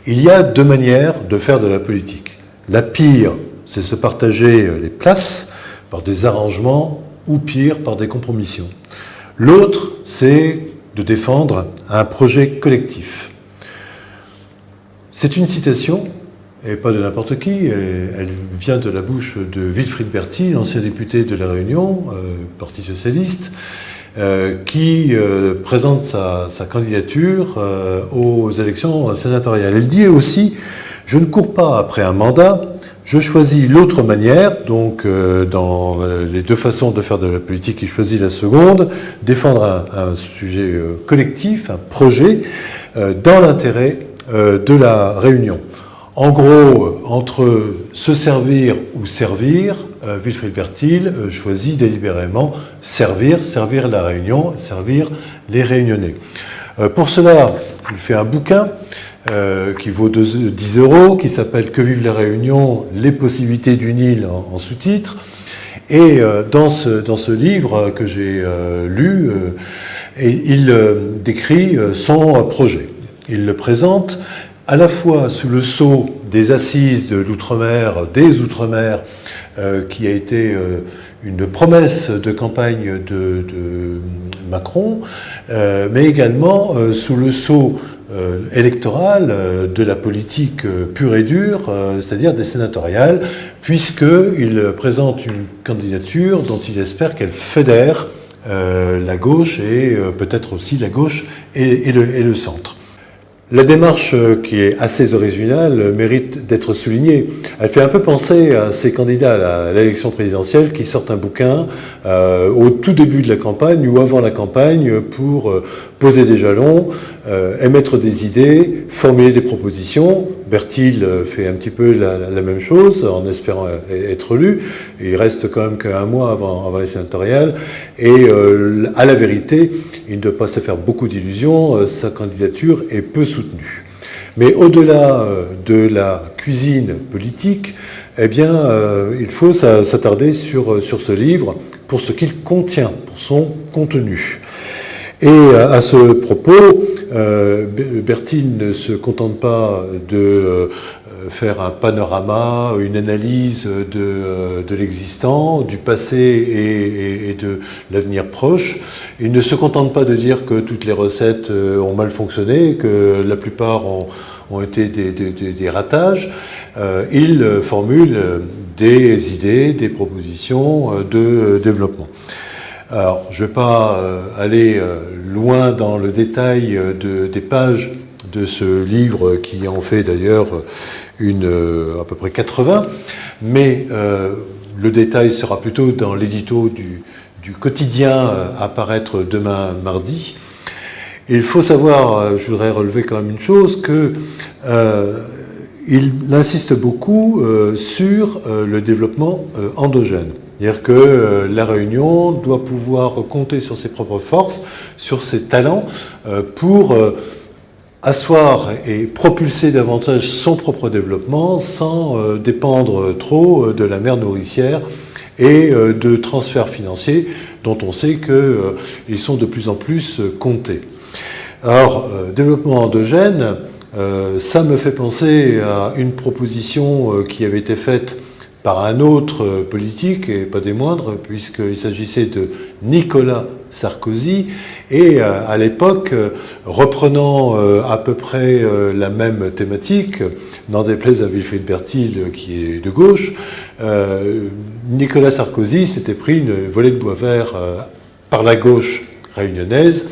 Il y a deux manières de faire de la politique. La pire, c'est se partager les places par des arrangements ou pire, par des compromissions. L'autre, c'est de défendre un projet collectif. C'est une citation, et pas de n'importe qui, elle vient de la bouche de Wilfried Berthier, ancien député de La Réunion, Parti socialiste, qui présente sa candidature aux élections sénatoriales. Elle dit aussi « Je ne cours pas après un mandat, je choisis l'autre manière », donc dans les deux façons de faire de la politique, il choisit la seconde, défendre un sujet collectif, un projet, dans l'intérêt de la Réunion. En gros, entre se servir ou servir, Wilfried Berthier choisit délibérément servir la Réunion, servir les Réunionnais. Pour cela, il fait un bouquin qui vaut 10 €, qui s'appelle « Que vive la Réunion, les possibilités d'une île » en sous-titre. Et dans ce livre que j'ai lu, il décrit son projet. Il le présente à la fois sous le sceau des assises de l'outre-mer, des outre-mer, qui a été une promesse de campagne de Macron, mais également sous le sceau électoral de la politique pure et dure, c'est-à-dire des sénatoriales, puisqu'il présente une candidature dont il espère qu'elle fédère la gauche et peut-être aussi la gauche et le centre. La démarche, qui est assez originale, mérite d'être soulignée. Elle fait un peu penser à ces candidats à l'élection présidentielle qui sortent un bouquin au tout début de la campagne ou avant la campagne pour poser des jalons, émettre des idées, formuler des propositions. Berthier fait un petit peu la même chose en espérant être lu. Il reste quand même qu'un mois avant les sénatoriales. Et à la vérité, il ne doit pas se faire beaucoup d'illusions. Sa candidature est peu soutenue. Mais au-delà de la cuisine politique, eh bien, il faut s'attarder sur ce livre pour ce qu'il contient, pour son contenu. Et à ce propos, Berthier ne se contente pas de faire un panorama, une analyse de l'existant, du passé et de l'avenir proche. Il ne se contente pas de dire que toutes les recettes ont mal fonctionné, que la plupart ont été des ratages. Il formule des idées, des propositions de développement. Alors, je ne vais pas aller loin dans le détail des pages de ce livre, qui en fait d'ailleurs à peu près 80, mais le détail sera plutôt dans l'édito du quotidien à paraître demain mardi. Et il faut savoir, je voudrais relever quand même une chose, qu'il insiste beaucoup sur le développement endogène. C'est-à-dire que la Réunion doit pouvoir compter sur ses propres forces, sur ses talents, pour asseoir et propulser davantage son propre développement sans dépendre trop de la mer nourricière et de transferts financiers dont on sait qu'ils sont de plus en plus comptés. Alors, développement endogène, ça me fait penser à une proposition qui avait été faite par un autre politique, et pas des moindres, puisqu'il s'agissait de Nicolas Sarkozy, et à l'époque, reprenant à peu près la même thématique, n'en déplaise à Wilfried Berthier qui est de gauche, Nicolas Sarkozy s'était pris une volée de bois vert par la gauche réunionnaise,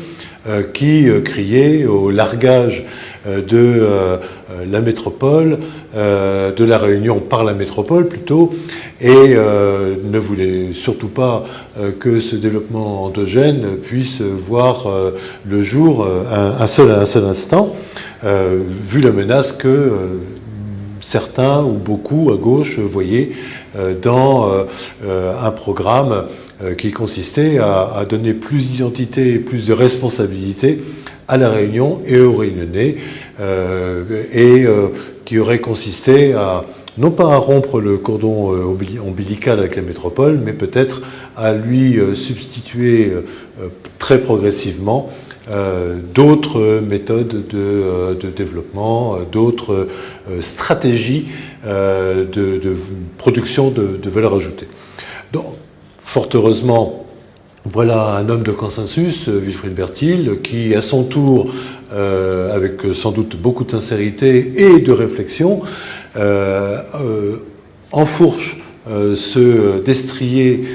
qui criait au largage de la métropole, de la Réunion par la métropole plutôt, et ne voulait surtout pas que ce développement endogène puisse voir le jour un seul instant, vu la menace que certains ou beaucoup à gauche voyaient dans un programme qui consistait à donner plus d'identité et plus de responsabilité à la Réunion et aux Réunionnais, qui aurait consisté à, non pas à rompre le cordon ombilical avec la métropole, mais peut-être à lui substituer très progressivement d'autres méthodes de développement, d'autres stratégies de production de valeur ajoutée. Donc, fort heureusement, voilà un homme de consensus, Wilfried Bertil, qui à son tour, avec sans doute beaucoup de sincérité et de réflexion, enfourche ce destrier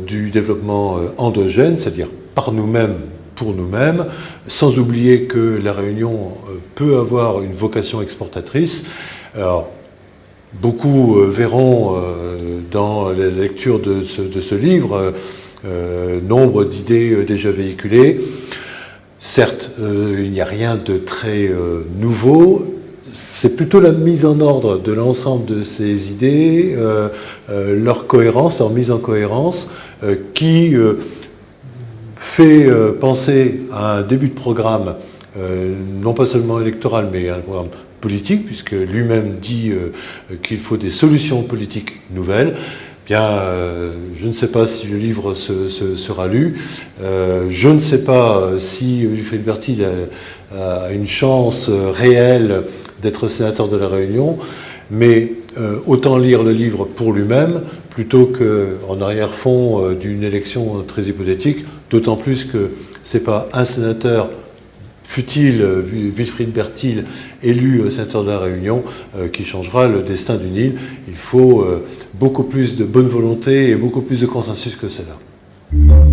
du développement endogène, c'est-à-dire par nous-mêmes, pour nous-mêmes, sans oublier que la Réunion peut avoir une vocation exportatrice. Alors, beaucoup verront dans la lecture de ce livre nombre d'idées déjà véhiculées. Certes, il n'y a rien de très nouveau. C'est plutôt la mise en ordre de l'ensemble de ces idées, leur cohérence, leur mise en cohérence, qui fait penser à un début de programme, non pas seulement électoral, mais un programme politique, puisque lui-même dit qu'il faut des solutions politiques nouvelles. Bien, je ne sais pas si le livre sera lu. Je ne sais pas si Wilfried Bertil a une chance réelle d'être sénateur de la Réunion, mais autant lire le livre pour lui-même plutôt qu'en arrière-fond d'une élection très hypothétique, d'autant plus que ce n'est pas un sénateur, fut-il Wilfried Bertil élu sénateur de la Réunion, qui changera le destin d'une île. Il faut beaucoup plus de bonne volonté et beaucoup plus de consensus que cela.